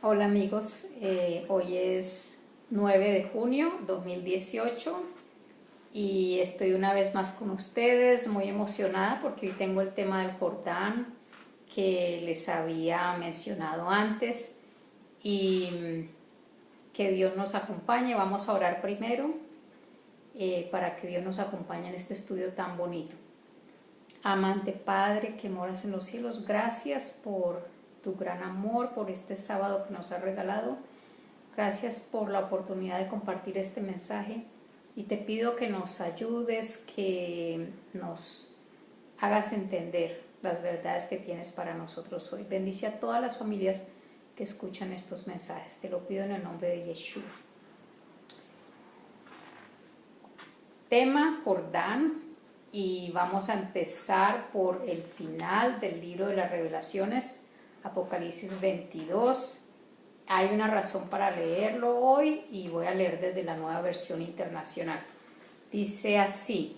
Hola amigos, hoy es 9 de junio 2018 y estoy una vez más con ustedes, muy emocionada porque hoy tengo el tema del Jordán que les había mencionado antes y que Dios nos acompañe. Vamos a orar primero para que Dios nos acompañe en este estudio tan bonito. Amante Padre que moras en los cielos, gracias por tu gran amor, por este sábado que nos has regalado. Gracias por la oportunidad de compartir este mensaje y te pido que nos ayudes, que nos hagas entender las verdades que tienes para nosotros hoy. Bendice a todas las familias que escuchan estos mensajes. Te lo pido en el nombre de Yeshua. Tema Jordán, y vamos a empezar por el final del libro de las Revelaciones, Apocalipsis 22. Hay una razón para leerlo hoy y voy a leer desde la Nueva Versión Internacional. Dice así: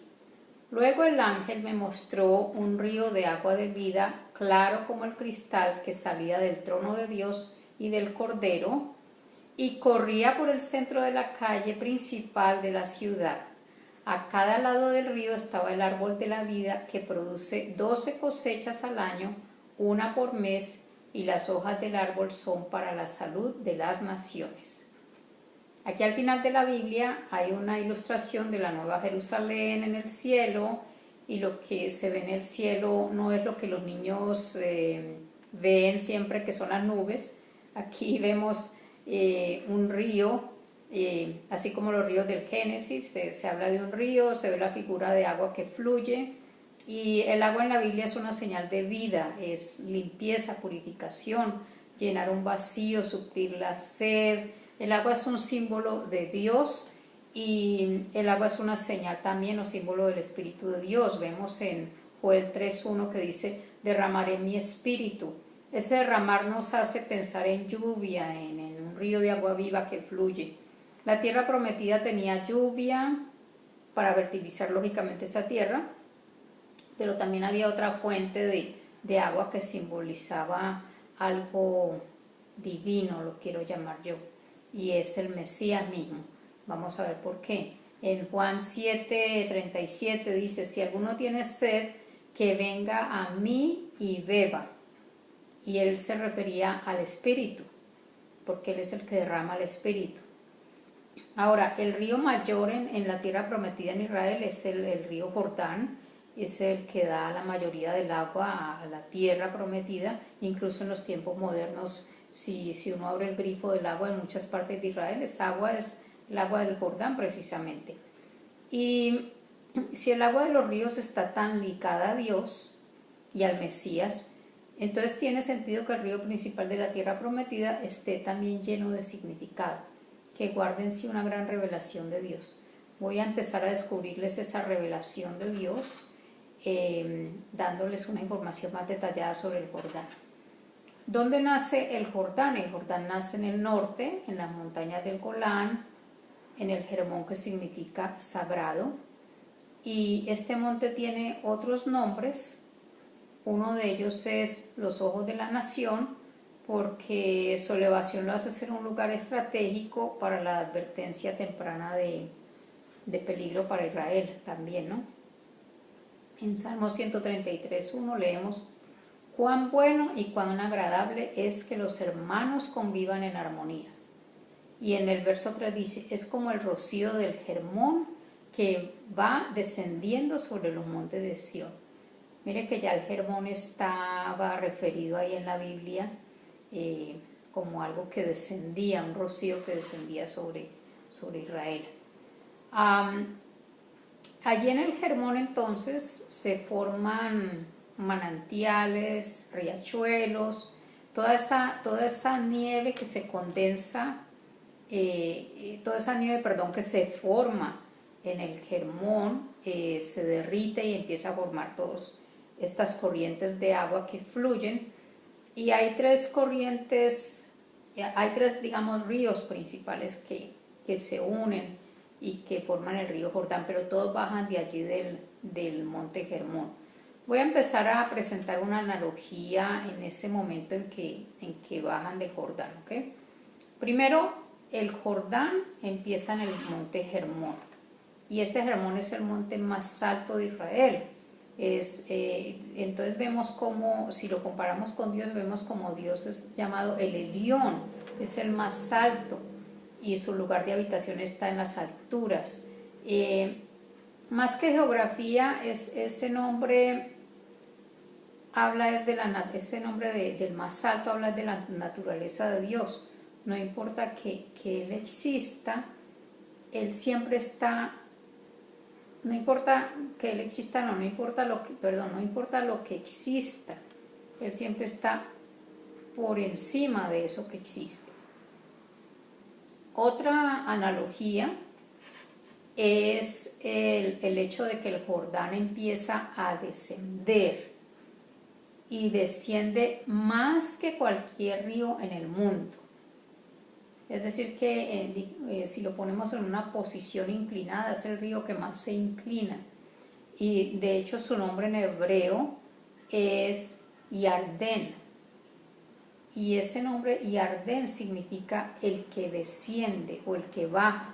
luego el ángel me mostró un río de agua de vida, claro como el cristal, que salía del trono de Dios y del Cordero, y corría por el centro de la calle principal de la ciudad. A cada lado del río estaba el árbol de la vida, que produce 12 cosechas al año, una por mes, y las hojas del árbol son para la salud de las naciones. Aquí al final de la Biblia hay una ilustración de la Nueva Jerusalén en el cielo, y lo que se ve en el cielo no es lo que los niños ven siempre, que son las nubes. Aquí vemos un río, así como los ríos del Génesis, se habla de un río, se ve la figura de agua que fluye, y el agua en la Biblia es una señal de vida, es limpieza, purificación, llenar un vacío, suplir la sed. El agua es un símbolo de Dios y el agua es una señal también o símbolo del Espíritu de Dios. Vemos en Joel 3:1 que dice: derramaré mi espíritu. Ese derramar nos hace pensar en lluvia, en un río de agua viva que fluye. La tierra prometida tenía lluvia para fertilizar lógicamente esa tierra, pero también había otra fuente de agua que simbolizaba algo divino, lo quiero llamar yo, y es el Mesías mismo. Vamos a ver por qué. En Juan 7:37 dice: si alguno tiene sed, que venga a mí y beba. Y él se refería al Espíritu, porque él es el que derrama el Espíritu. Ahora, el río mayor en la tierra prometida en Israel es el río Jordán, es el que da la mayoría del agua a la tierra prometida. Incluso en los tiempos modernos, si uno abre el grifo del agua en muchas partes de Israel, esa agua es el agua del Jordán precisamente. Y si el agua de los ríos está tan ligada a Dios y al Mesías, entonces tiene sentido que el río principal de la tierra prometida esté también lleno de significado, que guarde en sí una gran revelación de Dios. Voy a empezar a descubrirles esa revelación de Dios, dándoles una información más detallada sobre el Jordán. ¿Dónde nace el Jordán? El Jordán nace en el norte, en las montañas del Golán, en el Hermón, que significa sagrado, y este monte tiene otros nombres. Uno de ellos es los ojos de la nación, porque su elevación lo hace ser un lugar estratégico para la advertencia temprana de peligro para Israel también, ¿no? En Salmo 133:1 leemos: cuán bueno y cuán agradable es que los hermanos convivan en armonía. Y en el verso 3 dice: es como el rocío del Hermón que va descendiendo sobre los montes de Sión. Mire que ya el Hermón estaba referido ahí en la Biblia como algo que descendía, un rocío que descendía sobre Israel. Allí en el Hermón entonces se forman manantiales, riachuelos, toda esa nieve que se condensa, que se forma en el Hermón, se derrite y empieza a formar todas estas corrientes de agua que fluyen. Y hay tres corrientes, digamos, ríos principales que se unen y que forman el río Jordán, pero todos bajan de allí del monte Hermón. Voy a empezar a presentar una analogía en ese momento en que bajan del Jordán, ¿ok? Primero, el Jordán empieza en el monte Hermón, y ese Hermón es el monte más alto de Israel. Entonces vemos como, si lo comparamos con Dios, vemos como Dios es llamado el Elión, es el más alto, y su lugar de habitación está en las alturas. Más que geografía, ese nombre habla ese nombre del más alto habla de la naturaleza de Dios. No importa que Él exista, Él siempre está. No importa que Él exista, no importa no importa lo que exista, Él siempre está por encima de eso que existe. Otra analogía es el hecho de que el Jordán empieza a descender y desciende más que cualquier río en el mundo. Es decir que si lo ponemos en una posición inclinada, es el río que más se inclina. Y de hecho su nombre en hebreo es Yardén. Y ese nombre Yardén significa el que desciende o el que baja.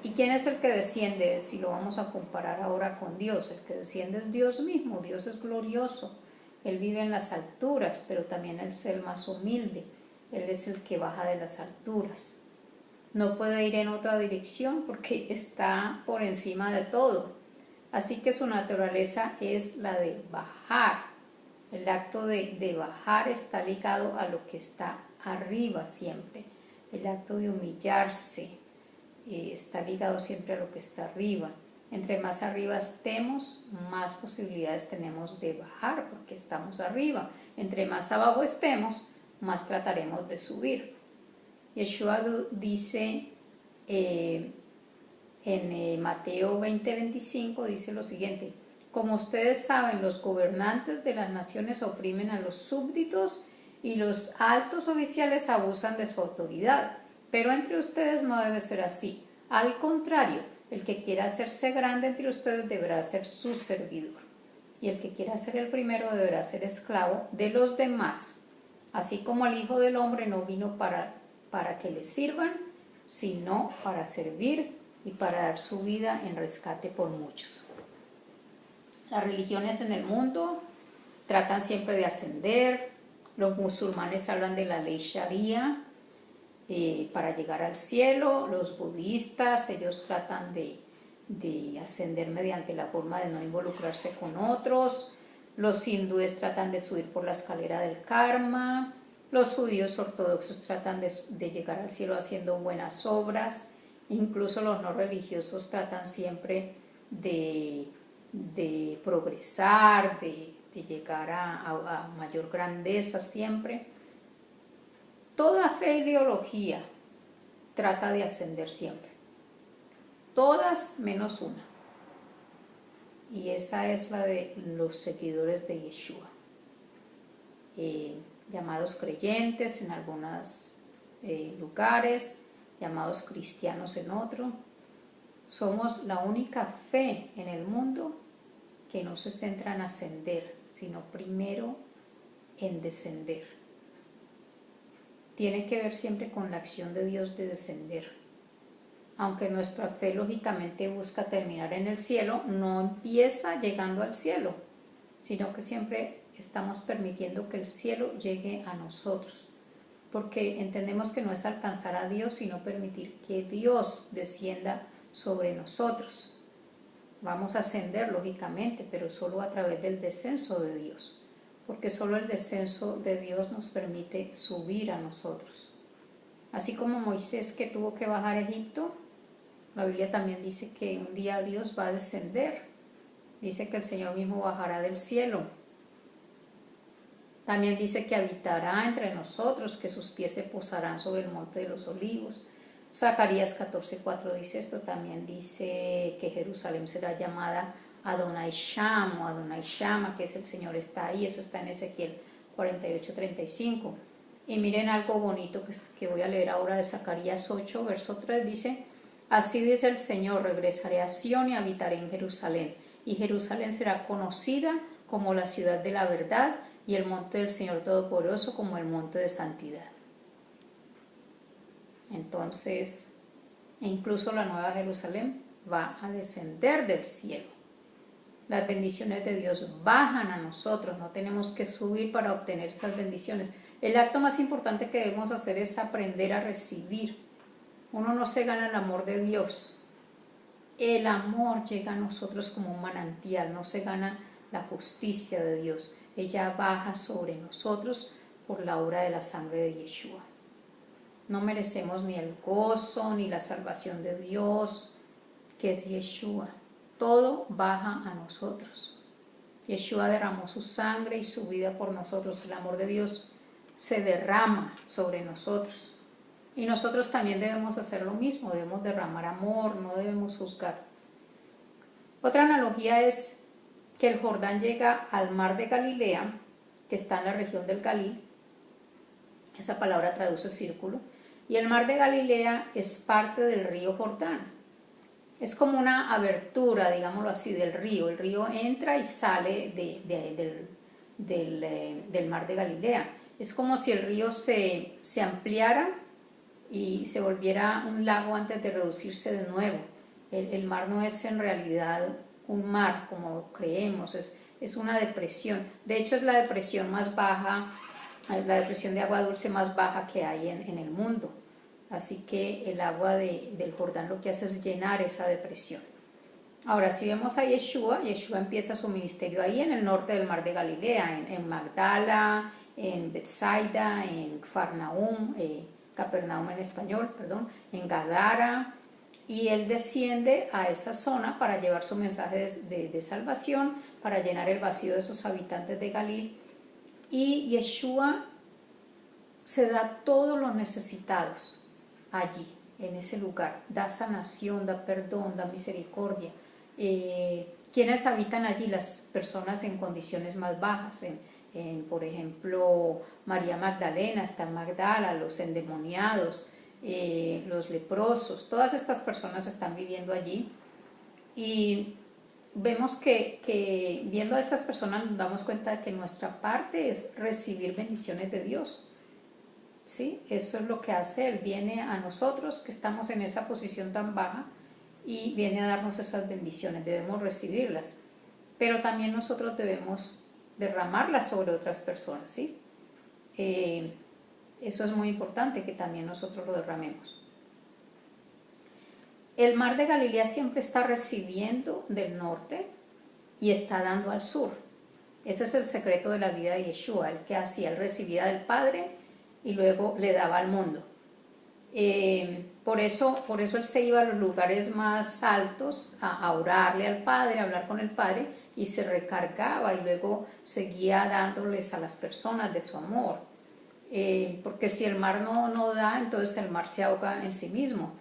¿Y quién es el que desciende? Si lo vamos a comparar ahora con Dios, el que desciende es Dios mismo. Dios es glorioso. Él vive en las alturas, pero también es el más humilde. Él es el que baja de las alturas. No puede ir en otra dirección porque está por encima de todo. Así que su naturaleza es la de bajar. El acto de bajar está ligado a lo que está arriba siempre. El acto de humillarse está ligado siempre a lo que está arriba. Entre más arriba estemos, más posibilidades tenemos de bajar porque estamos arriba. Entre más abajo estemos, más trataremos de subir. Yeshua dice en Mateo 20:25, dice lo siguiente: como ustedes saben, los gobernantes de las naciones oprimen a los súbditos y los altos oficiales abusan de su autoridad, pero entre ustedes no debe ser así. Al contrario, el que quiera hacerse grande entre ustedes deberá ser su servidor, y el que quiera ser el primero deberá ser esclavo de los demás. Así como el Hijo del Hombre no vino para que le sirvan, sino para servir y para dar su vida en rescate por muchos. Las religiones en el mundo tratan siempre de ascender. Los musulmanes hablan de la ley Sharia para llegar al cielo. Los budistas, ellos tratan de ascender mediante la forma de no involucrarse con otros. Los hindúes tratan de subir por la escalera del karma. Los judíos ortodoxos tratan de llegar al cielo haciendo buenas obras. Incluso los no religiosos tratan siempre de progresar, de llegar a mayor grandeza siempre. Toda fe e ideología trata de ascender siempre. Todas menos una. Y esa es la de los seguidores de Yeshua, llamados creyentes en algunos lugares, llamados cristianos en otros. Somos la única fe en el mundo que no se centra en ascender, sino primero en descender. Tiene que ver siempre con la acción de Dios de descender. Aunque nuestra fe lógicamente busca terminar en el cielo, no empieza llegando al cielo, sino que siempre estamos permitiendo que el cielo llegue a nosotros, porque entendemos que no es alcanzar a Dios, sino permitir que Dios descienda sobre nosotros. Vamos a ascender lógicamente, pero solo a través del descenso de Dios, porque solo el descenso de Dios nos permite subir a nosotros. Así como Moisés, que tuvo que bajar a Egipto, la Biblia también dice que un día Dios va a descender. Dice que el Señor mismo bajará del cielo. También dice que habitará entre nosotros, que sus pies se posarán sobre el monte de los olivos. Zacarías 14:4 dice esto. También dice que Jerusalén será llamada Adonai Sham o Adonai Shama, que es el Señor está ahí. Eso está en Ezequiel 48:35. Y miren algo bonito que voy a leer ahora de Zacarías 8, verso 3. Dice: así dice el Señor, regresaré a Sión y habitaré en Jerusalén, y Jerusalén será conocida como la ciudad de la verdad y el monte del Señor Todopoderoso como el monte de santidad. Entonces, incluso la Nueva Jerusalén va a descender del cielo. Las bendiciones de Dios bajan a nosotros, no tenemos que subir para obtener esas bendiciones. El acto más importante que debemos hacer es aprender a recibir. Uno no se gana el amor de Dios. El amor llega a nosotros como un manantial, no se gana la justicia de Dios. Ella baja sobre nosotros por la obra de la sangre de Yeshua. No merecemos ni el gozo ni la salvación de Dios, que es Yeshua. Todo baja a nosotros. Yeshua derramó su sangre y su vida por nosotros. El amor de Dios se derrama sobre nosotros. Y nosotros también debemos hacer lo mismo, debemos derramar amor, no debemos juzgar. Otra analogía es que el Jordán llega al mar de Galilea, que está en la región del Galil. Esa palabra traduce círculo. Y el mar de Galilea es parte del río Jordán. Es como una abertura, digámoslo así, del río. El río entra y sale del mar de Galilea. Es como si el río se ampliara y se volviera un lago antes de reducirse de nuevo. El mar no es en realidad un mar como creemos, es una depresión. De hecho, es la depresión más baja, la depresión de agua dulce más baja que hay en el mundo. Así que el agua del Jordán lo que hace es llenar esa depresión. Ahora, si vemos a Yeshua empieza su ministerio ahí en el norte del mar de Galilea, en Magdala, en Betsaida, en Capernaum en español, en Gadara, y él desciende a esa zona para llevar su mensaje de salvación, para llenar el vacío de esos habitantes de Galil, y Yeshua se da todos los necesitados allí, en ese lugar, da sanación, da perdón, da misericordia. ¿Quiénes habitan allí? Las personas en condiciones más bajas, por ejemplo, María Magdalena está en Magdala, los endemoniados, los leprosos, todas estas personas están viviendo allí. Y vemos que viendo a estas personas nos damos cuenta de que nuestra parte es recibir bendiciones de Dios. ¿Sí? Eso es lo que hace Él, viene a nosotros que estamos en esa posición tan baja y viene a darnos esas bendiciones, debemos recibirlas, pero también nosotros debemos derramarlas sobre otras personas, ¿sí? Eso es muy importante que también nosotros lo derramemos. El mar de Galilea siempre está recibiendo del norte y está dando al sur. Ese es el secreto de la vida de Yeshua, el que hacía, él recibía del Padre y luego le daba al mundo. Por eso él se iba a los lugares más altos a orarle al Padre, a hablar con el Padre, y se recargaba y luego seguía dándoles a las personas de su amor. Porque si el mar no da, entonces el mar se ahoga en sí mismo.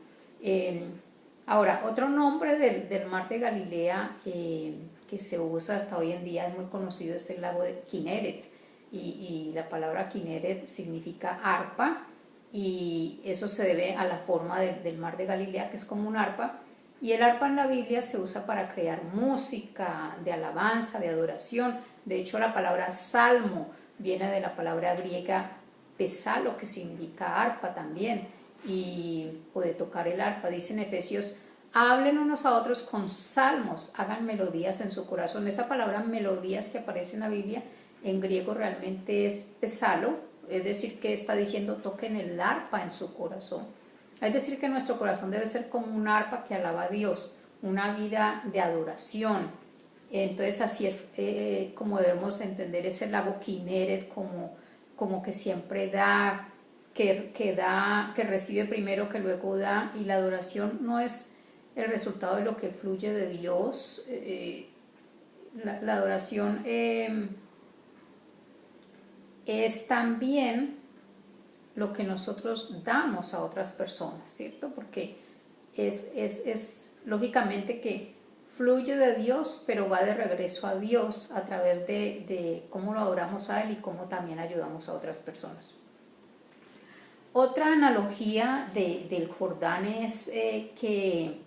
Ahora, otro nombre del mar de Galilea que se usa hasta hoy en día, es muy conocido, es el lago de Kinneret. Y la palabra Kinneret significa arpa, y eso se debe a la forma del mar de Galilea, que es como un arpa. Y el arpa en la Biblia se usa para crear música de alabanza, de adoración. De hecho, la palabra salmo viene de la palabra griega pesalo, que significa arpa también, o de tocar el arpa. Dice en Efesios: hablen unos a otros con salmos, hagan melodías en su corazón. Esa palabra melodías que aparece en la Biblia en griego realmente es pesalo, es decir, que está diciendo toquen el arpa en su corazón. Es decir, que nuestro corazón debe ser como un arpa que alaba a Dios, una vida de adoración. Entonces así es como debemos entender ese lago Kinneret, como que siempre da, que recibe primero, que luego da, y la adoración no es el resultado de lo que fluye de Dios. La adoración es también lo que nosotros damos a otras personas, ¿cierto? Porque es lógicamente que fluye de Dios, pero va de regreso a Dios a través de cómo lo adoramos a Él y cómo también ayudamos a otras personas. Otra analogía del Jordán es que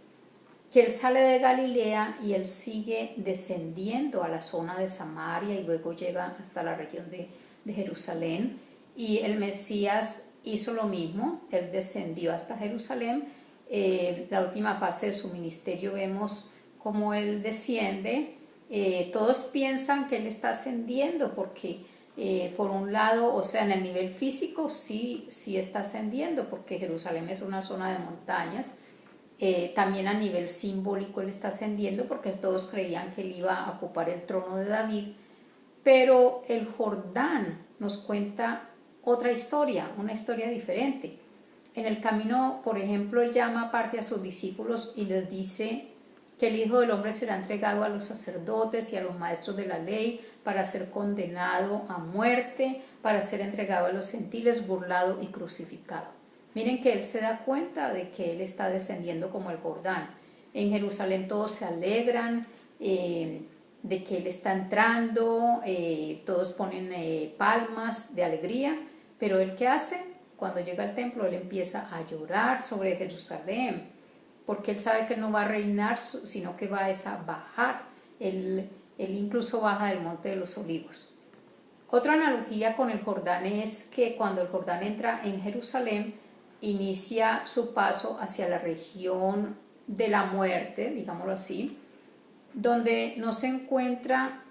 que él sale de Galilea y él sigue descendiendo a la zona de Samaria y luego llega hasta la región de Jerusalén. Y el Mesías hizo lo mismo, él descendió hasta Jerusalén. La última fase de su ministerio vemos cómo él desciende. Todos piensan que él está ascendiendo porque por un lado, o sea, en el nivel físico sí está ascendiendo porque Jerusalén es una zona de montañas. También a nivel simbólico él está ascendiendo porque todos creían que él iba a ocupar el trono de David, pero el Jordán nos cuenta otra historia, una historia diferente. En el camino, por ejemplo, él llama aparte a sus discípulos y les dice que el Hijo del Hombre será entregado a los sacerdotes y a los maestros de la ley para ser condenado a muerte, para ser entregado a los gentiles, burlado y crucificado. Miren que él se da cuenta de que él está descendiendo como el Jordán. En Jerusalén todos se alegran de que él está entrando, todos ponen palmas de alegría, pero él ¿qué hace? Cuando llega al templo él empieza a llorar sobre Jerusalén, porque él sabe que no va a reinar, sino que va a bajar. Él incluso baja del Monte de los Olivos. Otra analogía con el Jordán es que cuando el Jordán entra en Jerusalén, inicia su paso hacia la región de la muerte, digámoslo así, donde no se encuentra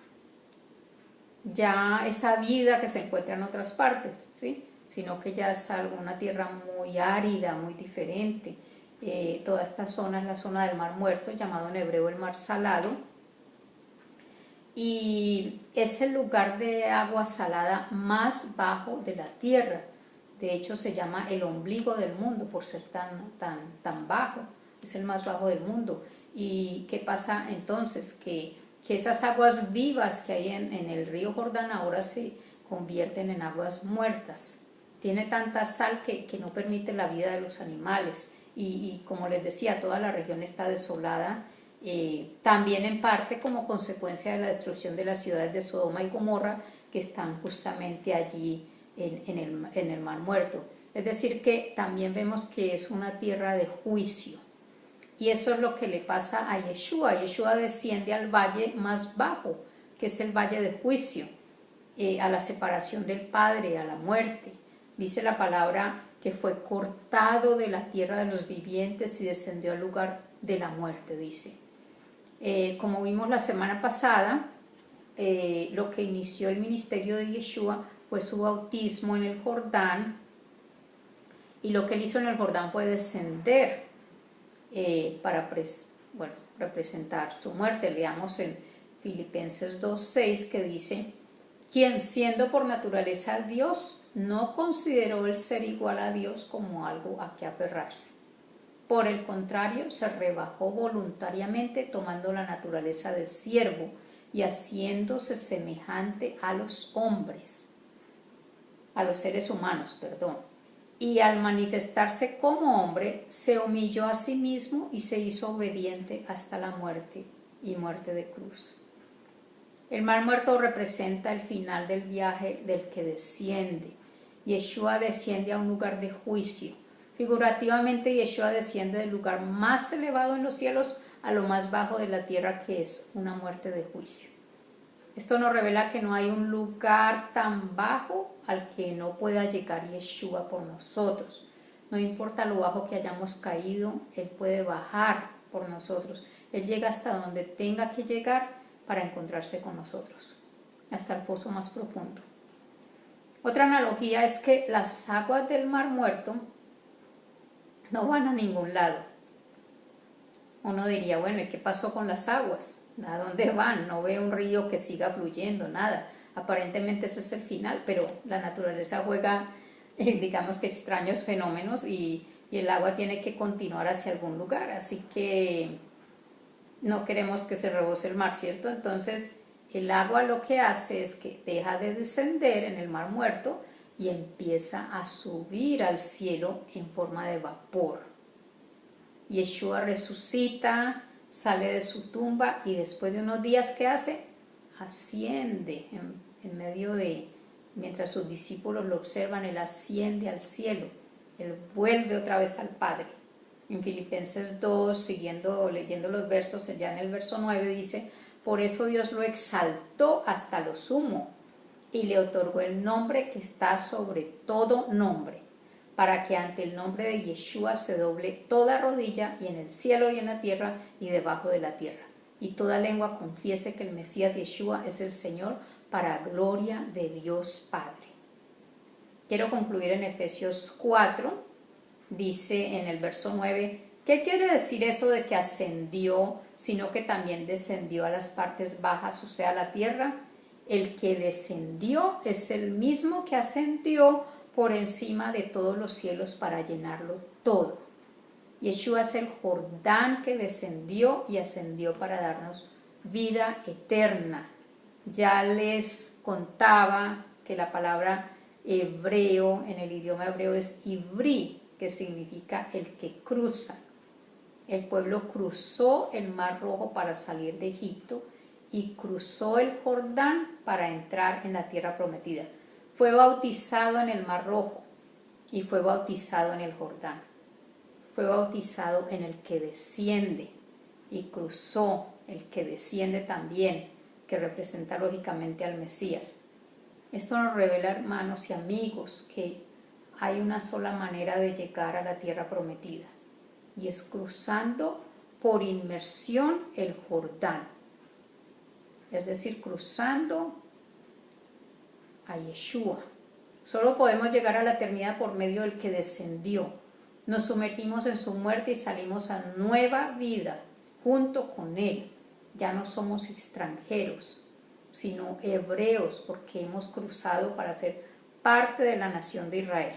ya esa vida que se encuentra en otras partes, ¿sí? Sino que ya es una tierra muy árida, muy diferente. Toda esta zona es la zona del Mar Muerto, llamado en hebreo el Mar Salado, y es el lugar de agua salada más bajo de la tierra. De hecho se llama el ombligo del mundo por ser tan bajo, es el más bajo del mundo. ¿Y qué pasa entonces? Que esas aguas vivas que hay en el río Jordán ahora se convierten en aguas muertas. Tiene tanta sal que no permite la vida de los animales y como les decía, toda la región está desolada. También en parte como consecuencia de la destrucción de las ciudades de Sodoma y Gomorra que están justamente allí en el Mar Muerto. Es decir que también vemos que es una tierra de juicio y eso es lo que le pasa a Yeshua. Yeshua desciende al valle más bajo, que es el valle de juicio, a la separación del Padre, a la muerte. Dice la palabra que fue cortado de la tierra de los vivientes y descendió al lugar de la muerte, dice. Como vimos la semana pasada, lo que inició el ministerio de Yeshua fue su bautismo en el Jordán, y lo que él hizo en el Jordán fue descender para representar su muerte. Leamos en Filipenses 2:6 que dice: quien siendo por naturaleza Dios, no consideró el ser igual a Dios como algo a que aferrarse. Por el contrario, se rebajó voluntariamente tomando la naturaleza de siervo y haciéndose semejante a los hombres, a los seres humanos, perdón. Y al manifestarse como hombre, se humilló a sí mismo y se hizo obediente hasta la muerte y muerte de cruz. El Mar Muerto representa el final del viaje del que desciende. Yeshua desciende a un lugar de juicio. Figurativamente, Yeshua desciende del lugar más elevado en los cielos a lo más bajo de la tierra, que es una muerte de juicio. Esto nos revela que no hay un lugar tan bajo al que no pueda llegar Yeshua por nosotros. No importa lo bajo que hayamos caído, Él puede bajar por nosotros. Él llega hasta donde tenga que llegar para encontrarse con nosotros, hasta el foso más profundo. Otra analogía es que las aguas del Mar Muerto no van a ningún lado. Uno diría, bueno, ¿y qué pasó con las aguas? ¿A dónde van? No veo un río que siga fluyendo, nada. Aparentemente ese es el final, pero la naturaleza juega, digamos que extraños fenómenos y el agua tiene que continuar hacia algún lugar, así que no queremos que se rebose el mar, ¿cierto? Entonces el agua lo que hace es que deja de descender en el Mar Muerto y empieza a subir al cielo en forma de vapor. Yeshua resucita, sale de su tumba y después de unos días, ¿qué hace? Asciende en medio de, mientras sus discípulos lo observan, él asciende al cielo, él vuelve otra vez al Padre. En Filipenses 2, leyendo los versos, ya en el verso 9 dice, por eso Dios lo exaltó hasta lo sumo y le otorgó el nombre que está sobre todo nombre, para que ante el nombre de Yeshua se doble toda rodilla, y en el cielo y en la tierra y debajo de la tierra, y toda lengua confiese que el Mesías Yeshua es el Señor, para gloria de Dios Padre. Quiero concluir en Efesios 4, dice en el verso 9, ¿qué quiere decir eso de que ascendió, sino que también descendió a las partes bajas, o sea, a la tierra? El que descendió es el mismo que ascendió por encima de todos los cielos para llenarlo todo. Yeshua es el Jordán que descendió y ascendió para darnos vida eterna. Ya les contaba que la palabra hebreo, en el idioma hebreo, es ivri, que significa el que cruza. El pueblo cruzó el Mar Rojo para salir de Egipto y cruzó el Jordán para entrar en la tierra prometida. Fue bautizado en el Mar Rojo y fue bautizado en el Jordán. Fue bautizado en el que desciende y cruzó el que desciende también, que representa lógicamente al Mesías. Esto nos revela, hermanos y amigos, que hay una sola manera de llegar a la tierra prometida, y es cruzando por inmersión el Jordán, es decir, cruzando a Yeshua. Solo podemos llegar a la eternidad por medio del que descendió. Nos sumergimos en su muerte y salimos a nueva vida junto con él. Ya no somos extranjeros, sino hebreos, porque hemos cruzado para ser parte de la nación de Israel.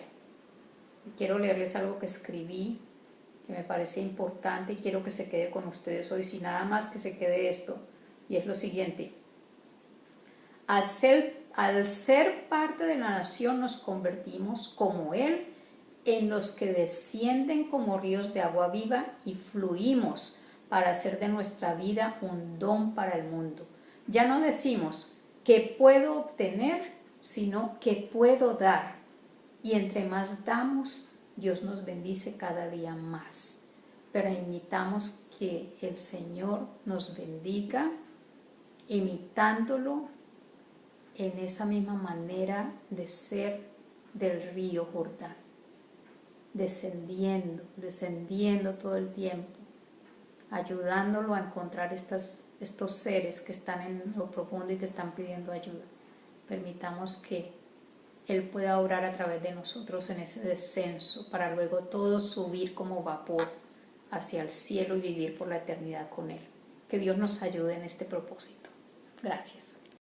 Quiero leerles algo que escribí, que me parece importante, y quiero que se quede con ustedes hoy, sin nada más que se quede esto, y es lo siguiente. Al ser parte de la nación, nos convertimos como Él en los que descienden como ríos de agua viva y fluimos para hacer de nuestra vida un don para el mundo. Ya no decimos qué puedo obtener, sino qué puedo dar. Y entre más damos, Dios nos bendice cada día más. Permitamos que el Señor nos bendiga, imitándolo en esa misma manera de ser del río Jordán, descendiendo todo el tiempo, ayudándolo a encontrar estos seres que están en lo profundo y que están pidiendo ayuda. Permitamos que Él pueda obrar a través de nosotros en ese descenso, para luego todos subir como vapor hacia el cielo y vivir por la eternidad con Él. Que Dios nos ayude en este propósito. Gracias.